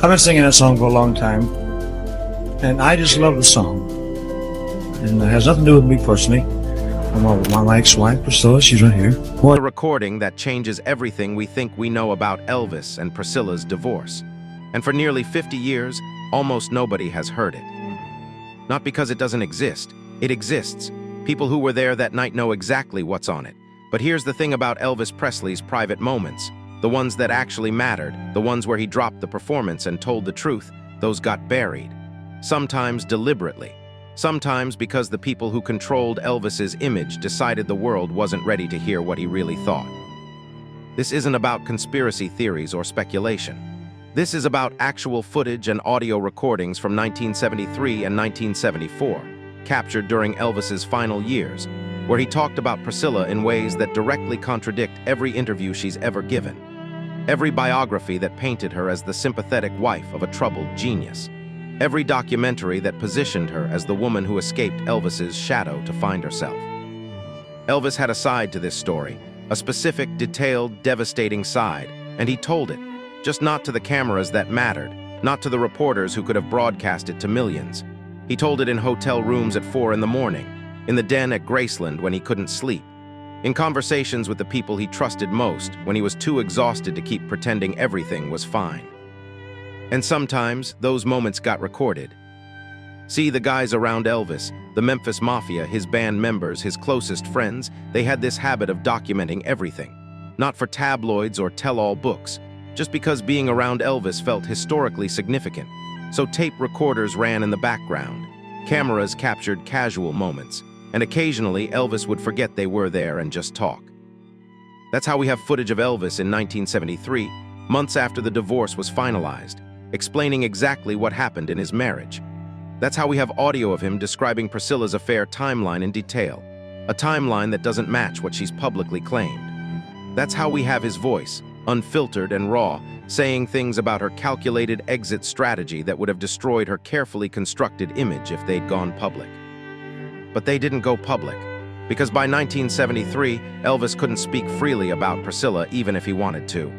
I've been singing that song for a long time, and I just love the song. And it has nothing to do with me personally. My ex-wife, Priscilla, she's right here. A recording that changes everything we think we know about Elvis and Priscilla's divorce. And for nearly 50 years, almost nobody has heard it. Not because it doesn't exist. It exists. People who were there that night know exactly what's on it. But here's the thing about Elvis Presley's private moments. The ones that actually mattered, the ones where he dropped the performance and told the truth, those got buried. Sometimes deliberately. Sometimes because the people who controlled Elvis's image decided the world wasn't ready to hear what he really thought. This isn't about conspiracy theories or speculation. This is about actual footage and audio recordings from 1973 and 1974, captured during Elvis's final years, where he talked about Priscilla in ways that directly contradict every interview she's ever given. Every biography that painted her as the sympathetic wife of a troubled genius. Every documentary that positioned her as the woman who escaped Elvis's shadow to find herself. Elvis had a side to this story, a specific, detailed, devastating side, and he told it, just not to the cameras that mattered, not to the reporters who could have broadcast it to millions. He told it in hotel rooms at 4 in the morning, in the den at Graceland when he couldn't sleep, in conversations with the people he trusted most when he was too exhausted to keep pretending everything was fine. And sometimes, those moments got recorded. See, the guys around Elvis, the Memphis Mafia, his band members, his closest friends, they had this habit of documenting everything. Not for tabloids or tell-all books, just because being around Elvis felt historically significant. So tape recorders ran in the background. Cameras captured casual moments, and occasionally Elvis would forget they were there and just talk. That's how we have footage of Elvis in 1973, months after the divorce was finalized, explaining exactly what happened in his marriage. That's how we have audio of him describing Priscilla's affair timeline in detail, a timeline that doesn't match what she's publicly claimed. That's how we have his voice, unfiltered and raw, saying things about her calculated exit strategy that would have destroyed her carefully constructed image if they'd gone public. But they didn't go public, because by 1973, Elvis couldn't speak freely about Priscilla even if he wanted to.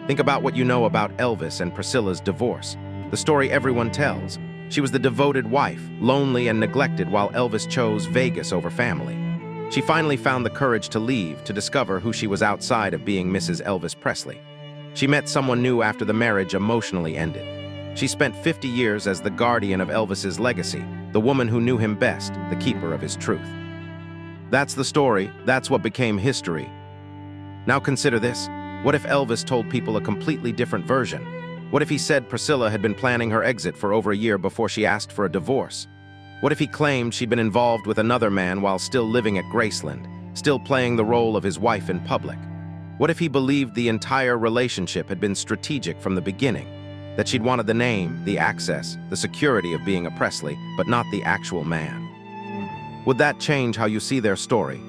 Think about what you know about Elvis and Priscilla's divorce, the story everyone tells. She was the devoted wife, lonely and neglected while Elvis chose Vegas over family. She finally found the courage to leave to discover who she was outside of being Mrs. Elvis Presley. She met someone new after the marriage emotionally ended. She spent 50 years as the guardian of Elvis's legacy, the woman who knew him best, the keeper of his truth. That's the story, that's what became history. Now consider this. What if Elvis told people a completely different version? What if he said Priscilla had been planning her exit for over a year before she asked for a divorce? What if he claimed she'd been involved with another man while still living at Graceland, still playing the role of his wife in public? What if he believed the entire relationship had been strategic from the beginning? That she'd wanted the name, the access, the security of being a Presley, but not the actual man? Would that change how you see their story?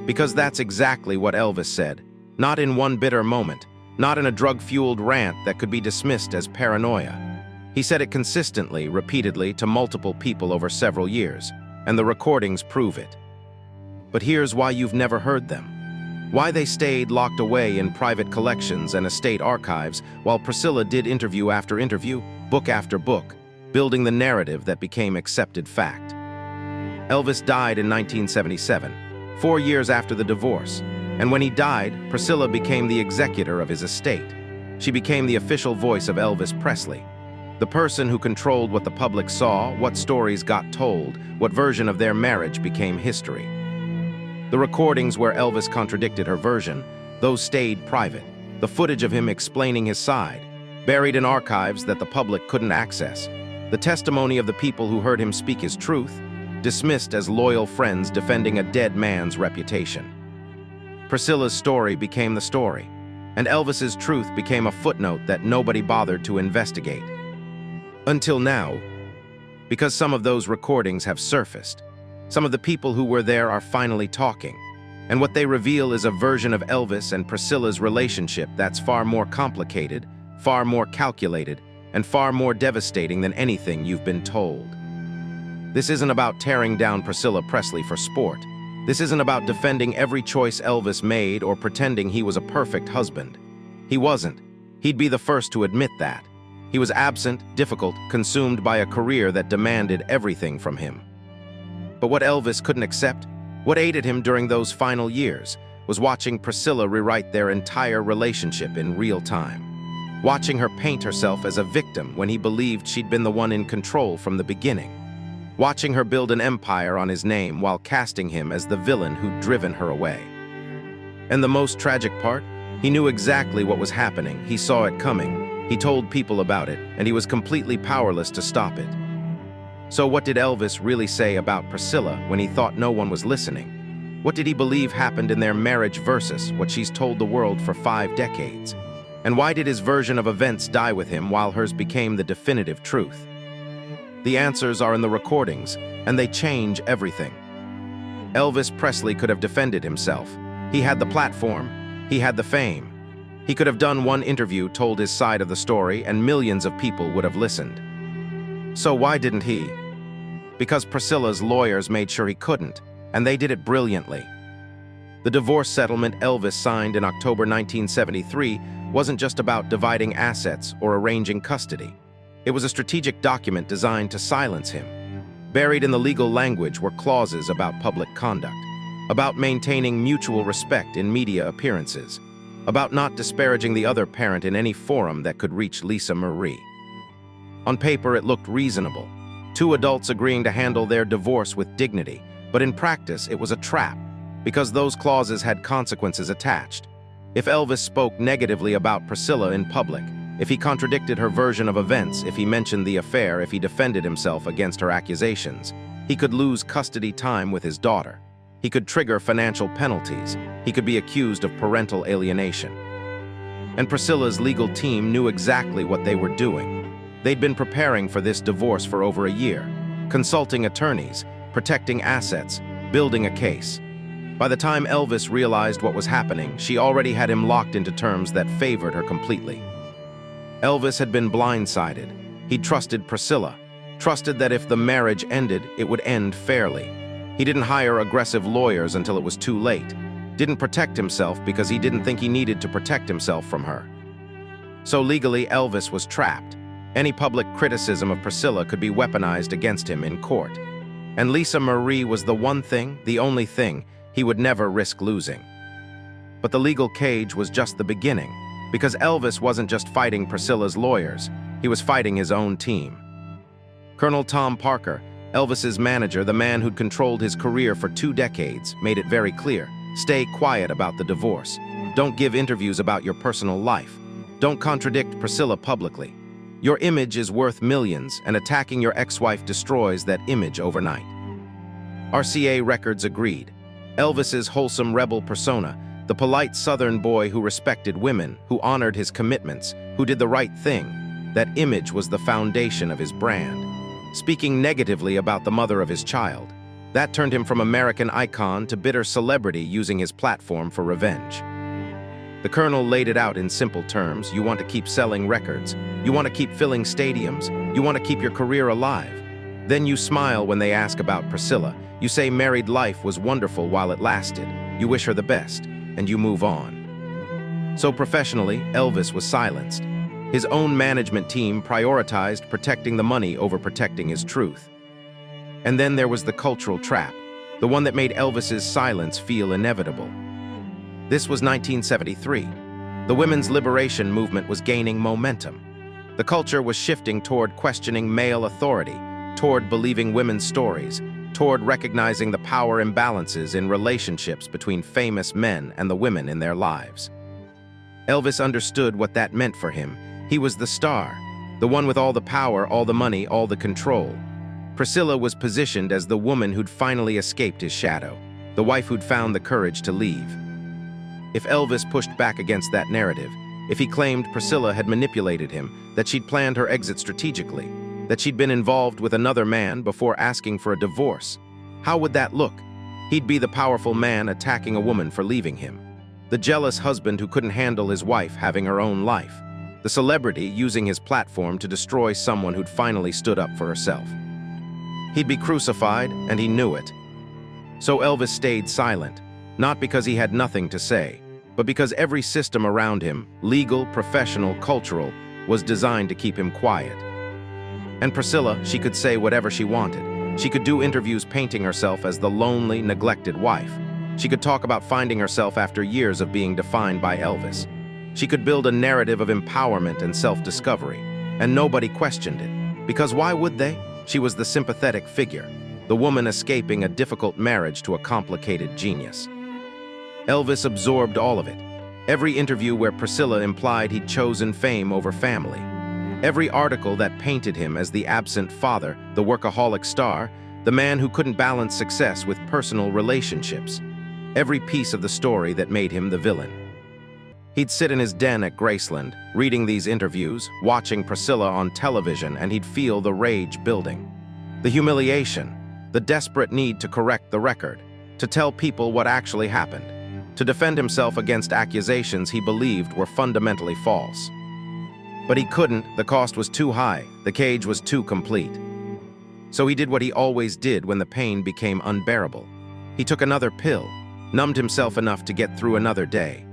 Because that's exactly what Elvis said, not in one bitter moment, not in a drug-fueled rant that could be dismissed as paranoia. He said it consistently, repeatedly, to multiple people over several years, and the recordings prove it. But here's why you've never heard them. Why they stayed locked away in private collections and estate archives, while Priscilla did interview after interview, book after book, building the narrative that became accepted fact. Elvis died in 1977, 4 years after the divorce, and when he died, Priscilla became the executor of his estate. She became the official voice of Elvis Presley, the person who controlled what the public saw, what stories got told, what version of their marriage became history. The recordings where Elvis contradicted her version, those stayed private, the footage of him explaining his side, buried in archives that the public couldn't access, the testimony of the people who heard him speak his truth, dismissed as loyal friends defending a dead man's reputation. Priscilla's story became the story, and Elvis's truth became a footnote that nobody bothered to investigate. Until now, because some of those recordings have surfaced. Some of the people who were there are finally talking, and what they reveal is a version of Elvis and Priscilla's relationship that's far more complicated, far more calculated, and far more devastating than anything you've been told. This isn't about tearing down Priscilla Presley for sport. This isn't about defending every choice Elvis made or pretending he was a perfect husband. He wasn't. He'd be the first to admit that. He was absent, difficult, consumed by a career that demanded everything from him. But what Elvis couldn't accept, what aided him during those final years, was watching Priscilla rewrite their entire relationship in real time. Watching her paint herself as a victim when he believed she'd been the one in control from the beginning. Watching her build an empire on his name while casting him as the villain who'd driven her away. And the most tragic part? He knew exactly what was happening. He saw it coming. He told people about it, and he was completely powerless to stop it. So what did Elvis really say about Priscilla when he thought no one was listening? What did he believe happened in their marriage versus what she's told the world for 5 decades? And why did his version of events die with him while hers became the definitive truth? The answers are in the recordings, and they change everything. Elvis Presley could have defended himself. He had the platform. He had the fame. He could have done one interview, told his side of the story, and millions of people would have listened. So why didn't he? Because Priscilla's lawyers made sure he couldn't, and they did it brilliantly. The divorce settlement Elvis signed in October 1973 wasn't just about dividing assets or arranging custody. It was a strategic document designed to silence him. Buried in the legal language were clauses about public conduct, about maintaining mutual respect in media appearances, about not disparaging the other parent in any forum that could reach Lisa Marie. On paper, it looked reasonable. 2 adults agreeing to handle their divorce with dignity, but in practice, it was a trap, because those clauses had consequences attached. If Elvis spoke negatively about Priscilla in public, if he contradicted her version of events, if he mentioned the affair, if he defended himself against her accusations, he could lose custody time with his daughter. He could trigger financial penalties. He could be accused of parental alienation. And Priscilla's legal team knew exactly what they were doing. They'd been preparing for this divorce for over a year, consulting attorneys, protecting assets, building a case. By the time Elvis realized what was happening, she already had him locked into terms that favored her completely. Elvis had been blindsided. He trusted Priscilla, trusted that if the marriage ended, it would end fairly. He didn't hire aggressive lawyers until it was too late, didn't protect himself because he didn't think he needed to protect himself from her. So legally, Elvis was trapped. Any public criticism of Priscilla could be weaponized against him in court. And Lisa Marie was the one thing, the only thing, he would never risk losing. But the legal cage was just the beginning, because Elvis wasn't just fighting Priscilla's lawyers, he was fighting his own team. Colonel Tom Parker, Elvis's manager, the man who'd controlled his career for 2 decades, made it very clear: stay quiet about the divorce. Don't give interviews about your personal life. Don't contradict Priscilla publicly. Your image is worth millions, and attacking your ex-wife destroys that image overnight. RCA Records agreed. Elvis's wholesome rebel persona, the polite Southern boy who respected women, who honored his commitments, who did the right thing, that image was the foundation of his brand. Speaking negatively about the mother of his child, that turned him from American icon to bitter celebrity using his platform for revenge. The Colonel laid it out in simple terms: you want to keep selling records, you want to keep filling stadiums, you want to keep your career alive. Then you smile when they ask about Priscilla. You say married life was wonderful while it lasted. You wish her the best, and you move on. So professionally, Elvis was silenced. His own management team prioritized protecting the money over protecting his truth. And then there was the cultural trap, the one that made Elvis's silence feel inevitable. This was 1973. The women's liberation movement was gaining momentum. The culture was shifting toward questioning male authority, toward believing women's stories, toward recognizing the power imbalances in relationships between famous men and the women in their lives. Elvis understood what that meant for him. He was the star, the one with all the power, all the money, all the control. Priscilla was positioned as the woman who'd finally escaped his shadow, the wife who'd found the courage to leave. If Elvis pushed back against that narrative, if he claimed Priscilla had manipulated him, that she'd planned her exit strategically, that she'd been involved with another man before asking for a divorce, how would that look? He'd be the powerful man attacking a woman for leaving him, the jealous husband who couldn't handle his wife having her own life, the celebrity using his platform to destroy someone who'd finally stood up for herself. He'd be crucified, and he knew it. So Elvis stayed silent, not because he had nothing to say, but because every system around him, legal, professional, cultural, was designed to keep him quiet. And Priscilla, she could say whatever she wanted. She could do interviews painting herself as the lonely, neglected wife. She could talk about finding herself after years of being defined by Elvis. She could build a narrative of empowerment and self-discovery, and nobody questioned it. Because why would they? She was the sympathetic figure, the woman escaping a difficult marriage to a complicated genius. Elvis absorbed all of it. Every interview where Priscilla implied he'd chosen fame over family. Every article that painted him as the absent father, the workaholic star, the man who couldn't balance success with personal relationships. Every piece of the story that made him the villain. He'd sit in his den at Graceland, reading these interviews, watching Priscilla on television, and he'd feel the rage building. The humiliation, the desperate need to correct the record, to tell people what actually happened, to defend himself against accusations he believed were fundamentally false. But he couldn't, the cost was too high, the cage was too complete. So he did what he always did when the pain became unbearable. He took another pill, numbed himself enough to get through another day,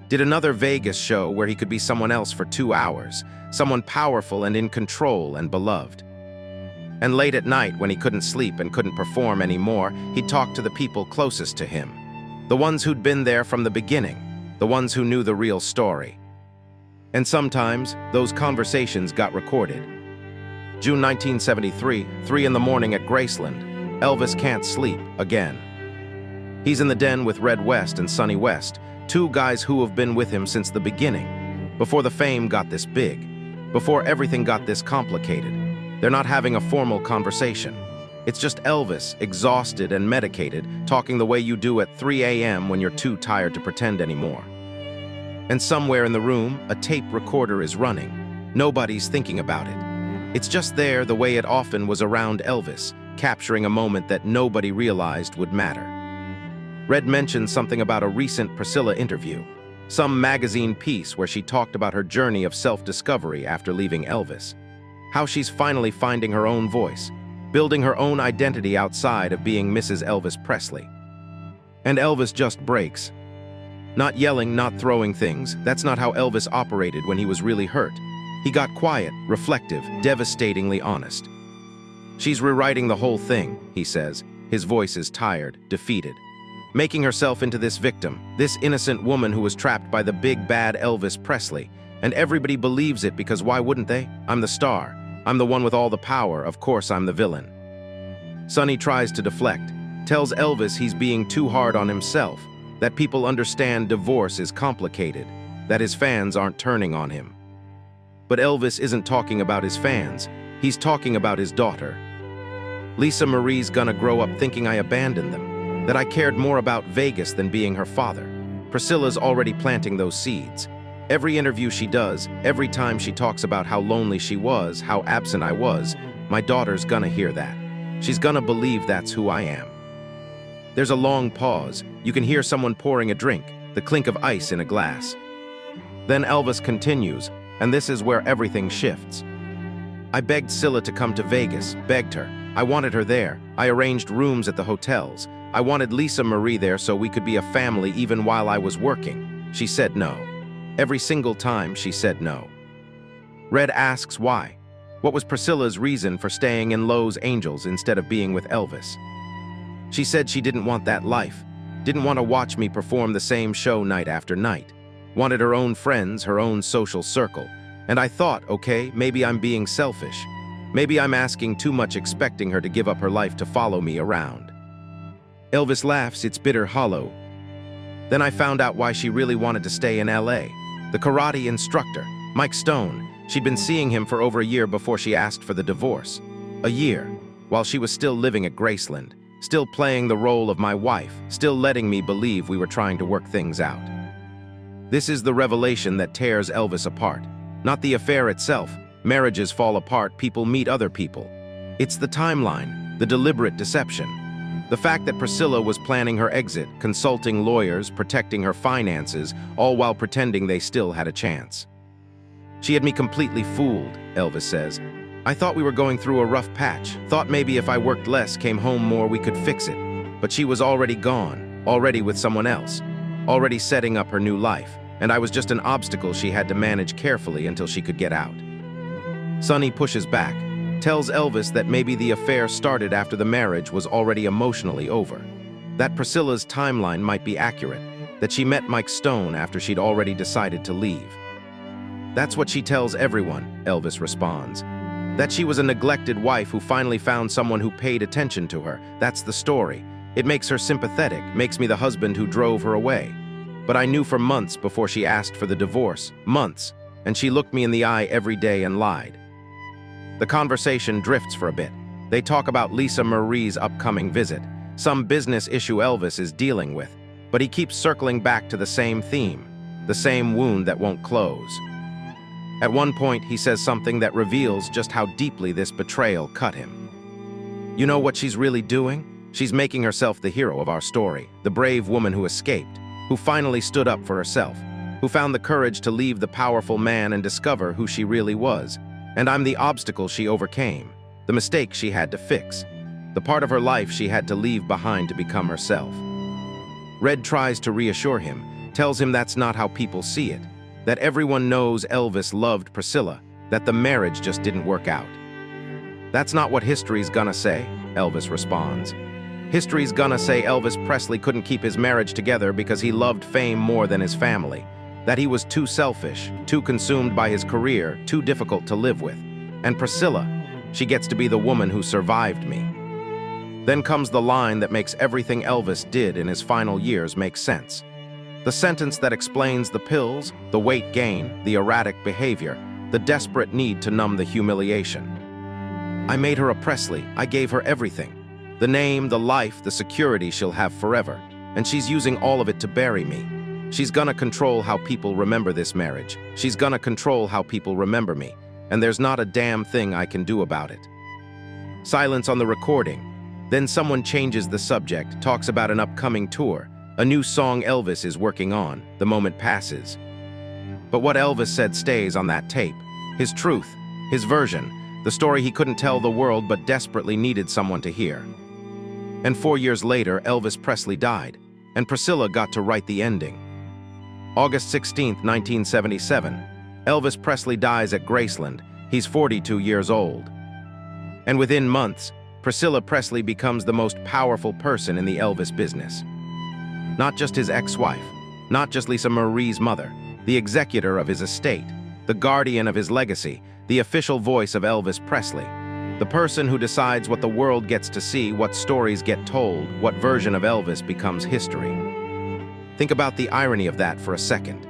did another Vegas show where he could be someone else for 2 hours, someone powerful and in control and beloved. And late at night, when he couldn't sleep and couldn't perform anymore, he'd talk to the people closest to him, the ones who'd been there from the beginning, the ones who knew the real story. And sometimes, those conversations got recorded. June 1973, 3 in the morning at Graceland. Elvis can't sleep again. He's in the den with Red West and Sonny West, 2 guys who have been with him since the beginning, before the fame got this big, before everything got this complicated. They're not having a formal conversation. It's just Elvis, exhausted and medicated, talking the way you do at 3 a.m. when you're too tired to pretend anymore. And somewhere in the room, a tape recorder is running. Nobody's thinking about it. It's just there the way it often was around Elvis, capturing a moment that nobody realized would matter. Red mentioned something about a recent Priscilla interview, some magazine piece where she talked about her journey of self-discovery after leaving Elvis, how she's finally finding her own voice, building her own identity outside of being Mrs. Elvis Presley. And Elvis just breaks. Not yelling, not throwing things, that's not how Elvis operated when he was really hurt. He got quiet, reflective, devastatingly honest. She's rewriting the whole thing, he says. His voice is tired, defeated. Making herself into this victim, this innocent woman who was trapped by the big bad Elvis Presley. And everybody believes it because why wouldn't they? I'm the star. I'm the one with all the power. Of course I'm the villain. Sonny tries to deflect, tells Elvis he's being too hard on himself, that people understand divorce is complicated, that his fans aren't turning on him. But Elvis isn't talking about his fans. He's talking about his daughter. Lisa Marie's gonna grow up thinking I abandoned them, that I cared more about Vegas than being her father. Priscilla's already planting those seeds. Every interview she does, every time she talks about how lonely she was, how absent I was, my daughter's gonna hear that. She's gonna believe that's who I am. There's a long pause. You can hear someone pouring a drink, the clink of ice in a glass. Then Elvis continues, and this is where everything shifts. I begged Scylla to come to Vegas, begged her. I wanted her there. I arranged rooms at the hotels. I wanted Lisa Marie there so we could be a family even while I was working. She said no. Every single time she said no. Red asks why. What was Priscilla's reason for staying in Lowe's Angels instead of being with Elvis? She said she didn't want that life, didn't want to watch me perform the same show night after night, wanted her own friends, her own social circle. And I thought, okay, maybe I'm being selfish. Maybe I'm asking too much expecting her to give up her life to follow me around. Elvis laughs, it's bitter hollow. Then I found out why she really wanted to stay in LA. The karate instructor, Mike Stone, she'd been seeing him for over a year before she asked for the divorce. A year, while she was still living at Graceland, still playing the role of my wife, still letting me believe we were trying to work things out. This is the revelation that tears Elvis apart. Not the affair itself. Marriages fall apart, people meet other people. It's the timeline, the deliberate deception. The fact that Priscilla was planning her exit, consulting lawyers, protecting her finances, all while pretending they still had a chance. She had me completely fooled, Elvis says. I thought we were going through a rough patch, thought maybe if I worked less, came home more, we could fix it. But she was already gone, already with someone else, already setting up her new life, and I was just an obstacle she had to manage carefully until she could get out. Sonny pushes back, tells Elvis that maybe the affair started after the marriage was already emotionally over, that Priscilla's timeline might be accurate, that she met Mike Stone after she'd already decided to leave. That's what she tells everyone, Elvis responds. That she was a neglected wife who finally found someone who paid attention to her. That's the story. It makes her sympathetic, makes me the husband who drove her away. But I knew for months before she asked for the divorce, months, and she looked me in the eye every day and lied. The conversation drifts for a bit. They talk about Lisa Marie's upcoming visit, some business issue Elvis is dealing with, but he keeps circling back to the same theme, the same wound that won't close. At one point, he says something that reveals just how deeply this betrayal cut him. You know what she's really doing? She's making herself the hero of our story, the brave woman who escaped, who finally stood up for herself, who found the courage to leave the powerful man and discover who she really was. And I'm the obstacle she overcame, the mistake she had to fix, the part of her life she had to leave behind to become herself. Red tries to reassure him, tells him that's not how people see it, that everyone knows Elvis loved Priscilla, that the marriage just didn't work out. That's not what history's gonna say, Elvis responds. History's gonna say Elvis Presley couldn't keep his marriage together because he loved fame more than his family, that he was too selfish, too consumed by his career, too difficult to live with. And Priscilla, she gets to be the woman who survived me. Then comes the line that makes everything Elvis did in his final years make sense. The sentence that explains the pills, the weight gain, the erratic behavior, the desperate need to numb the humiliation. I made her a Presley. I gave her everything. The name, the life, the security she'll have forever. And she's using all of it to bury me. She's gonna control how people remember this marriage. She's gonna control how people remember me. And there's not a damn thing I can do about it. Silence on the recording. Then someone changes the subject, talks about an upcoming tour, a new song Elvis is working on. The moment passes. But what Elvis said stays on that tape. His truth, his version, the story he couldn't tell the world but desperately needed someone to hear. And 4 years later, Elvis Presley died, and Priscilla got to write the ending. August 16, 1977, Elvis Presley dies at Graceland. He's 42 years old. And within months, Priscilla Presley becomes the most powerful person in the Elvis business. Not just his ex-wife, not just Lisa Marie's mother, the executor of his estate, the guardian of his legacy, the official voice of Elvis Presley, the person who decides what the world gets to see, what stories get told, what version of Elvis becomes history. Think about the irony of that for a second.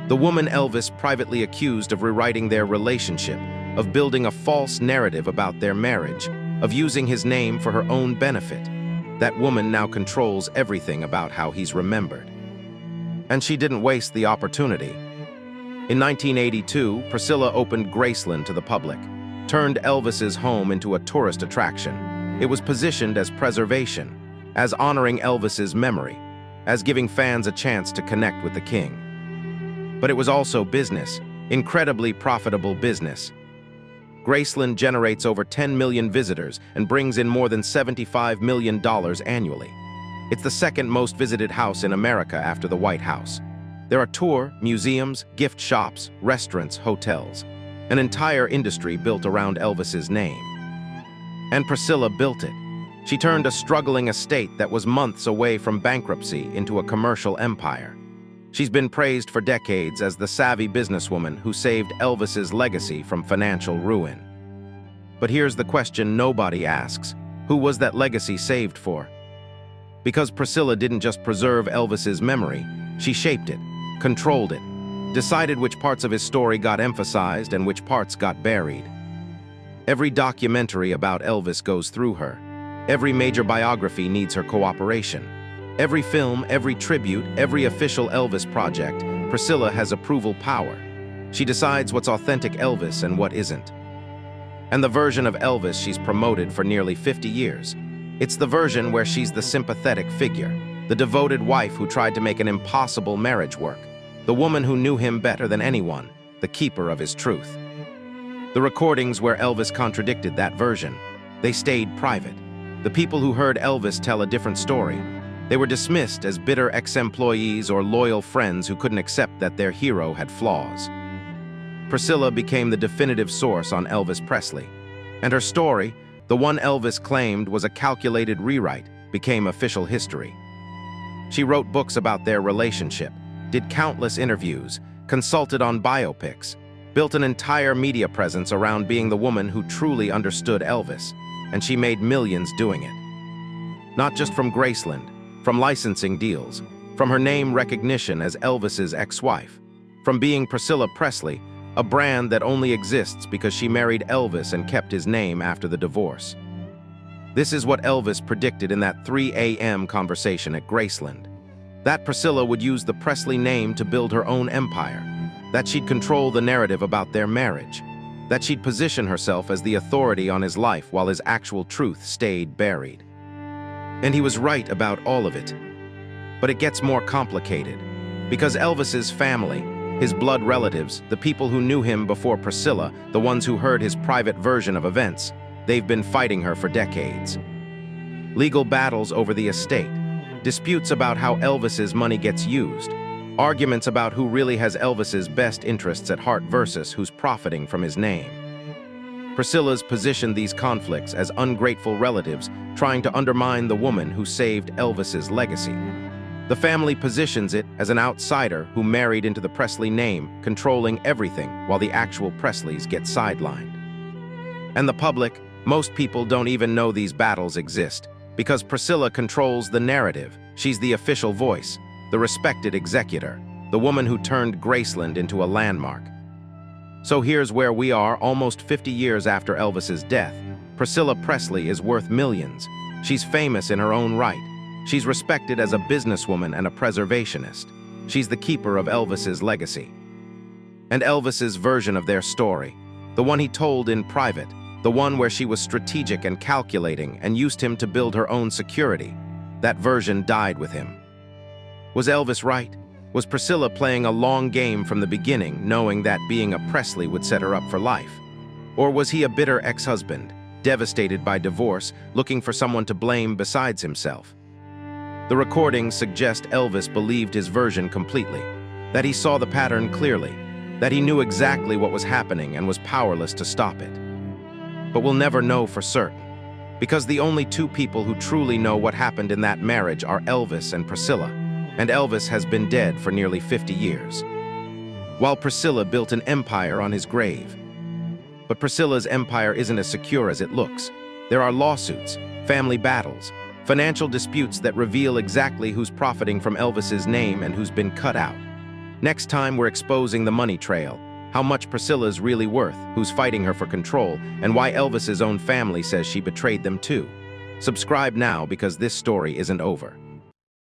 The woman Elvis privately accused of rewriting their relationship, of building a false narrative about their marriage, of using his name for her own benefit. That woman now controls everything about how he's remembered. And she didn't waste the opportunity. In 1982, Priscilla opened Graceland to the public, turned Elvis's home into a tourist attraction. It was positioned as preservation, as honoring Elvis's memory, as giving fans a chance to connect with the king. But it was also business, incredibly profitable business. Graceland generates over 10 million visitors and brings in more than $75 million annually. It's the second most visited house in America after the White House. There are tour, museums, gift shops, restaurants, hotels, an entire industry built around Elvis's name. And Priscilla built it. She turned a struggling estate that was months away from bankruptcy into a commercial empire. She's been praised for decades as the savvy businesswoman who saved Elvis's legacy from financial ruin. But here's the question nobody asks. Who was that legacy saved for? Because Priscilla didn't just preserve Elvis's memory, she shaped it, controlled it, decided which parts of his story got emphasized and which parts got buried. Every documentary about Elvis goes through her. Every major biography needs her cooperation. Every film, every tribute, every official Elvis project, Priscilla has approval power. She decides what's authentic Elvis and what isn't. And the version of Elvis she's promoted for nearly 50 years. It's the version where she's the sympathetic figure, the devoted wife who tried to make an impossible marriage work, the woman who knew him better than anyone, the keeper of his truth. The recordings where Elvis contradicted that version, they stayed private. The people who heard Elvis tell a different story, they were dismissed as bitter ex-employees or loyal friends who couldn't accept that their hero had flaws. Priscilla became the definitive source on Elvis Presley. And her story, the one Elvis claimed was a calculated rewrite, became official history. She wrote books about their relationship, did countless interviews, consulted on biopics, built an entire media presence around being the woman who truly understood Elvis, and she made millions doing it. Not just from Graceland, from licensing deals, from her name recognition as Elvis's ex-wife, from being Priscilla Presley, a brand that only exists because she married Elvis and kept his name after the divorce. This is what Elvis predicted in that 3 a.m. conversation at Graceland. That Priscilla would use the Presley name to build her own empire, that she'd control the narrative about their marriage, that she'd position herself as the authority on his life while his actual truth stayed buried. And he was right about all of it. But it gets more complicated, because Elvis's family, his blood relatives, the people who knew him before Priscilla, the ones who heard his private version of events, they've been fighting her for decades. Legal battles over the estate, disputes about how Elvis's money gets used, arguments about who really has Elvis's best interests at heart versus who's profiting from his name. Priscilla's positioned these conflicts as ungrateful relatives trying to undermine the woman who saved Elvis's legacy. The family positions it as an outsider who married into the Presley name, controlling everything while the actual Presleys get sidelined. And the public, most people don't even know these battles exist, because Priscilla controls the narrative. She's the official voice, the respected executor, the woman who turned Graceland into a landmark. So here's where we are, almost 50 years after Elvis's death. Priscilla Presley is worth millions. She's famous in her own right. She's respected as a businesswoman and a preservationist. She's the keeper of Elvis's legacy. And Elvis's version of their story, the one he told in private, the one where she was strategic and calculating and used him to build her own security, that version died with him. Was Elvis right? Was Priscilla playing a long game from the beginning, knowing that being a Presley would set her up for life? Or was he a bitter ex-husband, devastated by divorce, looking for someone to blame besides himself? The recordings suggest Elvis believed his version completely, that he saw the pattern clearly, that he knew exactly what was happening and was powerless to stop it. But we'll never know for certain, because the only two people who truly know what happened in that marriage are Elvis and Priscilla, and Elvis has been dead for nearly 50 years, while Priscilla built an empire on his grave. But Priscilla's empire isn't as secure as it looks. There are lawsuits, family battles, financial disputes that reveal exactly who's profiting from Elvis's name and who's been cut out. Next time, we're exposing the money trail, how much Priscilla's really worth, who's fighting her for control, and why Elvis's own family says she betrayed them too. Subscribe now, because this story isn't over.